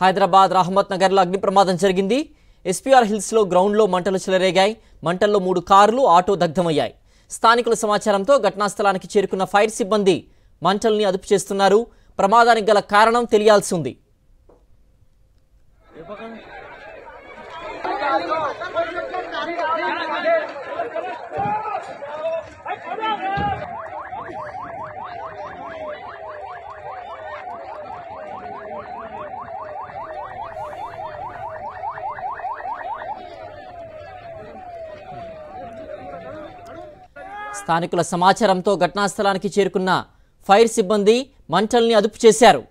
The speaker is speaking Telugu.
హైదరాబాద్ రహమత్ నగర్లో అగ్ని ప్రమాదం జరిగింది. ఎస్పీఆర్ హిల్స్లో గ్రౌండ్లో మంటలు చెలరేగాయి. మంటల్లో 3 కార్లు, ఆటో దగ్ధమయ్యాయి. స్థానికుల సమాచారంతో ఘటనా స్థలానికి చేరుకున్న ఫైర్ సిబ్బంది మంటల్ని అదుపు చేస్తున్నారు. ప్రమాదానికి గల కారణం తెలియాల్సి ఉంది. స్థానికుల సమాచారంతో ఘటనా స్థలానికి చేరుకున్న ఫైర్ సిబ్బంది మంటల్ని అదుపు చేశారు.